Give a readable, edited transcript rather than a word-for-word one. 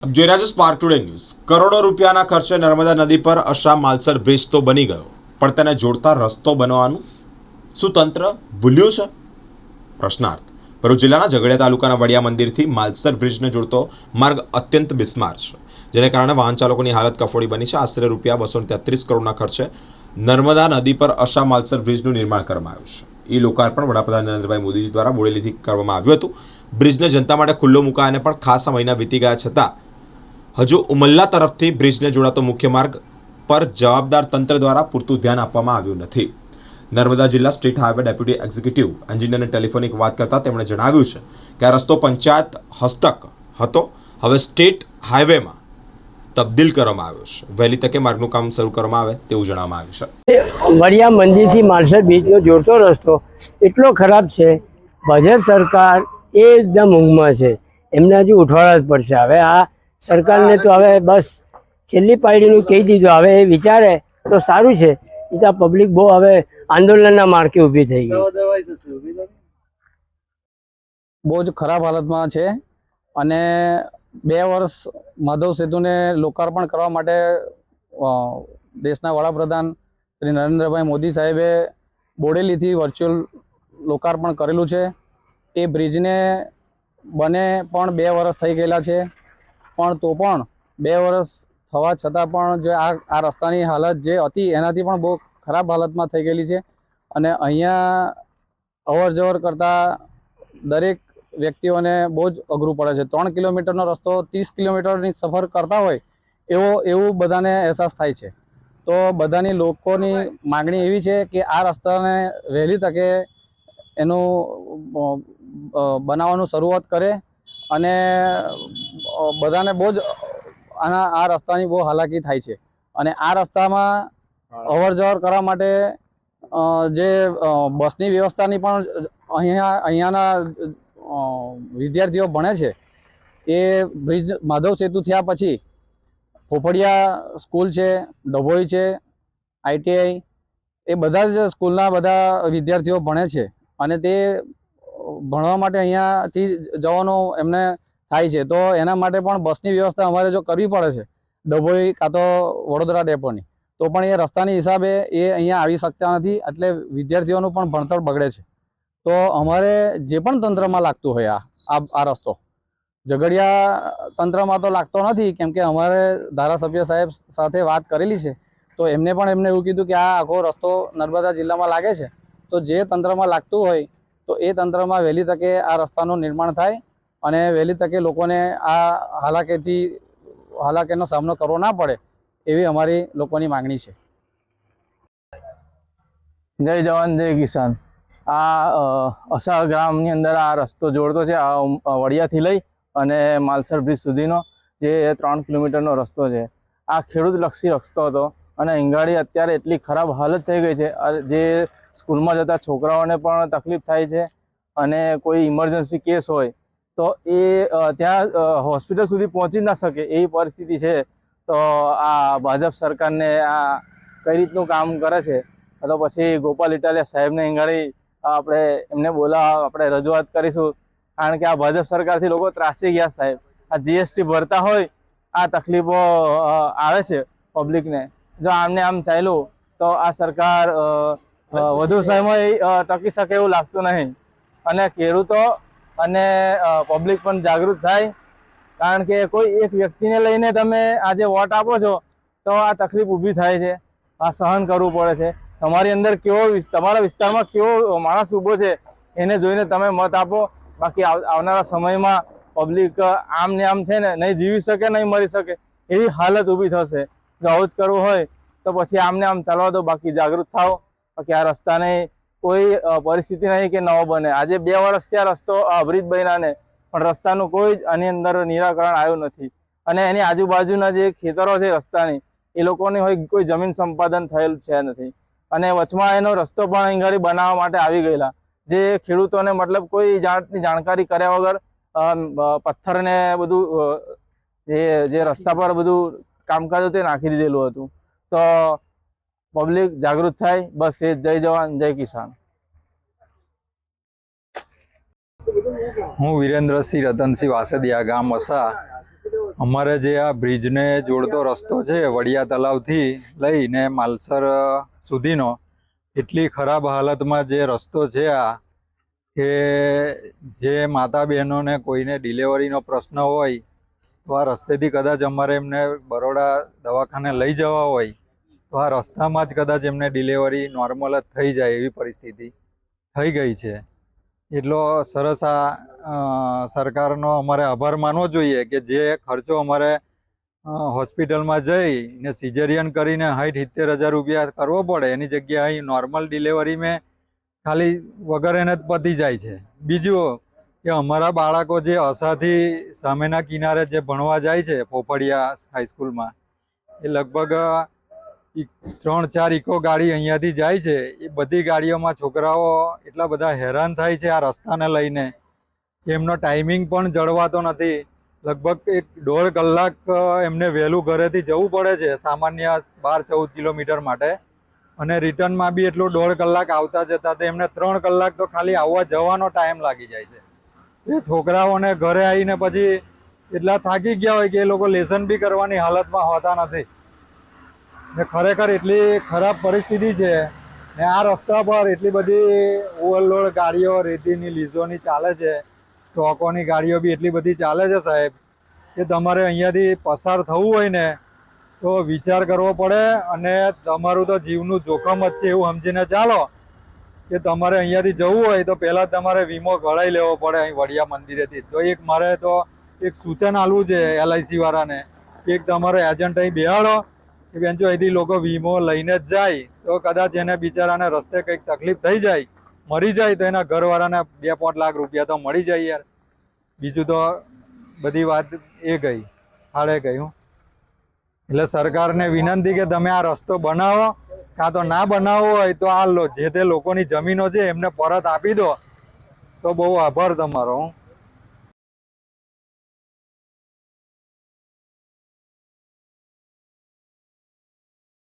જોઈ રહ્યા છો સ્પાર્ક ટુડે ન્યૂઝ। કરોડો રૂપિયાના ખર્ચે નર્મદા નદી પર અશા માલસર બ્રિજ તો બની ગયો, પણ તેને જોડતા રસ્તો બનવાનું શું તંત્ર ભૂલ્યું છે? પ્રશ્નાર્થ। ભરૂચ જિલ્લાના ઝઘડિયા તાલુકાના વડિયા મંદિરથી માલસર બ્રિજને જોડતો માર્ગ અત્યંત બિસ્માર છે, જેને કારણે વાહન ચાલકોની હાલત કફોડી બની છે। આશરે રૂપિયા 233 કરોડના ખર્ચે નર્મદા નદી પર અશા માલસર બ્રિજનું નિર્માણ કરવામાં આવ્યું છે। લોકાર્પણ વડાપ્રધાન નરેન્દ્રભાઈ મોદીજી દ્વારા બોડેલીથી કરવામાં આવ્યું હતું। બ્રિજને જનતા માટે ખુલ્લો મુકાયાને પણ ખાસા મહિના વીતી ગયા છતાં હજુ ઉમલ્લા તરફથી બ્રિજને જોડાતો મુખ્ય માર્ગ પર જવાબદાર તંત્ર દ્વારા પૂરતું ધ્યાન આપવામાં આવ્યું નથી। નર્મદા જિલ્લા સ્ટેટ હાઈવે ડેપ્યુટી એક્ઝિક્યુટિવ એન્જિનિયરને ટેલિફોનિક વાત કરતા તેમણે જણાવ્યું છે કે આ રસ્તો પંચાયત હસ્તક હતો, હવે સ્ટેટ હાઈવેમાં તબદીલ કરવામાં આવ્યો છે। વહેલી તકે માર્ગનું કામ શરૂ કરવામાં આવે તેવું જણાવવામાં આવ્યું છે। વડિયા મંદિરથી માલસર બીચનો જોડતો રસ્તો એટલો ખરાબ છે, ભાજપ સરકાર એકદમ ઊંઘમાં છે, એમને હજુ ઉઠવાડા જ પડશે। હવે આ સરકારને તો હવે બસ છેલ્લી પાયડીનું કહી દીધું, હવે એ વિચારે તો સારું છે। એ તો પબ્લિક બહુ હવે આંદોલનના માર્કે ઊભી થઈ ગઈ, બહુ જ ખરાબ હાલતમાં છે। અને 2 વર્ષ માધવ સેતુને લોકાર્પણ કરવા માટે દેશના વડાપ્રધાન શ્રી નરેન્દ્રભાઈ મોદી સાહેબે બોડેલીથી વર્ચ્યુઅલ લોકાર્પણ કરેલું છે। એ બ્રિજને બને પણ 2 વર્ષ થઈ ગયેલા છે, પણ તો પણ 2 વર્ષ થવા છતાં પણ જે આ રસ્તાની હાલત જે હતી એનાથી પણ બહુ ખરાબ હાલતમાં થઈ ગયેલી છે। અને અહીંયા અવર જવર કરતા દરેક વ્યક્તિઓને બહુ જ અઘરું પડે છે। 3 કિલોમીટરનો રસ્તો 30 કિલોમીટરની સફર કરતા હોય એવું બધાને અહેસાસ થાય છે। તો બધાની લોકોની માગણી એવી છે કે આ રસ્તાને વહેલી તકે એનું બનાવવાનું શરૂઆત કરે, અને બધાને બહુ જ આ રસ્તાની બહુ હાલાકી થાય છે। અને આ રસ્તામાં અવર જવર કરવા માટે જે બસની વ્યવસ્થાની પણ અહીંયાના વિદ્યાર્થીઓ ભણે છે, એ બ્રિજ માધવ સેતુ થયા પછી ફોફડિયા સ્કૂલ છે, ડભોઈ છે, ITI, એ બધા જ સ્કૂલના બધા વિદ્યાર્થીઓ ભણે છે, અને તે ભણવા માટે અહીંયાથી જવાનું એમને થાય છે। તો એના માટે પણ બસની વ્યવસ્થા અમારે જો કરવી પડે છે ડભોઈ કાં તો વડોદરા ડેપોની, તો પણ એ રસ્તાની હિસાબે એ અહીંયા આવી શકતા નથી, એટલે વિદ્યાર્થીઓનું પણ ભણતર બગડે છે। તો અમારે જે પણ તંત્રમાં લાગતું હોય આ રસ્તો, ઝઘડિયા તંત્રમાં તો લાગતો નથી, કેમ કે અમારે ધારાસભ્ય સાહેબ સાથે વાત કરેલી છે, તો એમને એવું કીધું કે આ આખો રસ્તો નર્મદા જિલ્લામાં લાગે છે, તો જે તંત્રમાં લાગતું હોય તો એ તંત્રમાં વહેલી તકે આ રસ્તાનું નિર્માણ થાય, અને વહેલી તકે લોકોને આ હાલાકીનો સામનો કરવો ના પડે, એવી અમારી લોકોની માગણી છે। જય જવાન જય કિસાન। આ અસા ગ્રામની અંદર આ રસ્તો જોડતો છે, આ વડિયાથી લઈ અને માલસર બ્રિજ સુધીનો જે 3 કિલોમીટરનો રસ્તો છે। આ ખેડૂતલક્ષી રસ્તો હતો, અને ઈંગાળી અત્યારે એટલી ખરાબ હાલત થઈ ગઈ છે, જે સ્કૂલમાં જતા છોકરાઓને પણ તકલીફ થાય છે, અને કોઈ ઇમરજન્સી કેસ હોય તો એ ત્યાં હોસ્પિટલ સુધી પહોંચી ના શકે એવી પરિસ્થિતિ છે। તો આ ભાજપ સરકારને આ કઈ રીતનું કામ કરે છે, તો પછી ગોપાલ ઇટાલિયા સાહેબને ઈંગાળી આપણે એમને આપણે રજૂઆત કરીશું, કારણ કે આ ભાજપ સરકારથી લોકો ત્રાસી ગયા સાહેબ। આ GST ભરતા હોય, આ તકલીફો આવે છે પબ્લિકને। જો આમને આમ ચાલ્યું તો આ સરકાર વધુ સમય ટકી શકે એવું લાગતું નહીં, અને ખેડૂતો અને પબ્લિક પણ જાગૃત થાય, કારણ કે કોઈ એક વ્યક્તિને લઈને તમે આજે વોટ આપો છો તો આ તકલીફ ઊભી થાય છે, આ સહન કરવું પડે છે। તમારી અંદર તમારા વિસ્તારમાં કેવો માણસ ઊભો છે એને જોઈને તમે મત આપો, બાકી આવનારા સમયમાં પબ્લિક આમ ને આમ છે ને નહીં જીવી શકે, નહીં મરી શકે એવી હાલત ઊભી થશે। જો આવું જ કરવું હોય તો પછી આમને આમ ચાલવા દો, બાકી જાગૃત થાઓ, બાકી આ રસ્તાને કોઈ પરિસ્થિતિ નહીં કે નવો બને। આજે 2 વર્ષ ત્યાં રસ્તો બ્રિજ બન્યાને, પણ રસ્તાનું કોઈ જ આની અંદર નિરાકરણ આવ્યું નથી, અને એની આજુબાજુના જે ખેતરો છે રસ્તાની, એ લોકોની હોય કોઈ જમીન સંપાદન થયેલ છે નથી, અને વચમાં એનો રસ્તો પણ અહીં બનાવવા માટે આવી ગયેલા, જે ખેડૂતોને મતલબ કોઈ જાતની જાણકારી કર્યા વગર પથ્થરને બધું જે રસ્તા પર બધું કામકાજ તે નાખી દીધેલું હતું। તો પબ્લિક જાગૃત થાય, બસ એ જય જવાન જય કિસાન। હું વિરેન્દ્રસિંહ રતનસિંહ વાસદિયા, ગામ અસા, અમારે જે આ બ્રિજને જોડતો રસ્તો છે વડિયા તલાવથી લઈને માલસર સુધીનો એટલી ખરાબ હાલતમાં જે રસ્તો છે આ કે જે માતા બહેનોને કોઈને ડિલિવરીનો પ્રશ્ન હોય તો આ રસ્તેથી કદાચ અમારે એમને બરોડા દવાખાને લઈ જવા હોય તો આ રસ્તામાં જ કદાચ એમને ડિલિવરી નોર્મલ જ થઈ જાય એવી પરિસ્થિતિ થઈ ગઈ છે. એટલો સરસ આ સરકારનો અમારે આભાર માનવો જોઈએ કે જે ખર્ચો અમારે હોસ્પિટલમાં જઈને સિઝેરિયન કરીને 60-70 હજાર રૂપિયા કરવો પડે એની જગ્યાએ અહીં નોર્મલ ડિલિવરી મેં ખાલી વગર એને જ પતી જાય છે. બીજું કે અમારા બાળકો જે અસાથી સામેના કિનારે જે ભણવા જાય છે પોપડિયા હાઈસ્કૂલમાં એ લગભગ 3-4 ઇકો ગાડી અહીંયાથી જાય છે. એ બધી ગાડીઓમાં છોકરાઓ એટલા બધા હેરાન થાય છે આ રસ્તાને લઈને કે એમનો ટાઈમિંગ પણ જળવાતો નથી. લગભગ 1.5 કલાક એમને વહેલું ઘરેથી જવું પડે છે સામાન્ય 12-14 કિલોમીટર માટે અને રિટર્નમાં બી એટલું 1.5 કલાક આવતા જતા તો એમને 3 કલાક તો ખાલી આવવા જવાનો ટાઈમ લાગી જાય છે. એ છોકરાઓને ઘરે આવીને પછી એટલા થાકી ગયા હોય કે એ લોકો લેસન બી કરવાની હાલતમાં હોતા નથી. ને ખરેખર એટલી ખરાબ પરિસ્થિતિ છે ને આ રસ્તા પર એટલી બધી ઓવરલોડ ગાડીઓ રેતીની લીઝોની ચાલે છે, સ્ટોકોની ગાડીઓ બી એટલી બધી ચાલે છે સાહેબ કે તમારે અહીંયાથી પસાર થવું હોય ને તો વિચાર કરવો પડે અને તમારું તો જીવનું જોખમ જ છે એવું સમજીને ચાલો કે તમારે અહીંયાથી જવું હોય તો પહેલાં તમારે વીમો કઢાવી લેવો પડે અહીં વડિયા મંદિરેથી. તો એક મારે તો એક સૂચન આપવું છે LIC વાળાને કે એક તમારો એજન્ટ અહીં બેહાડો કે બેન જો અહીંથી લોકો વીમો લઈને જ જાય તો કદાચ એને બિચારાને રસ્તે કંઈક તકલીફ થઈ જાય મરી જાય તો એના ઘરવાળાને 2-5 લાખ રૂપિયા તો મળી જાય યાર. બીજું તો બધી વાત એ ગઈ હાડે ગઈ. એટલે સરકારને વિનંતી કે તમે આ રસ્તો બનાવો કાં તો ના બનાવવો હોય તો આ જે તે લોકોની જમીનો છે એમને પરત આપી દો તો બહુ આભાર તમારો.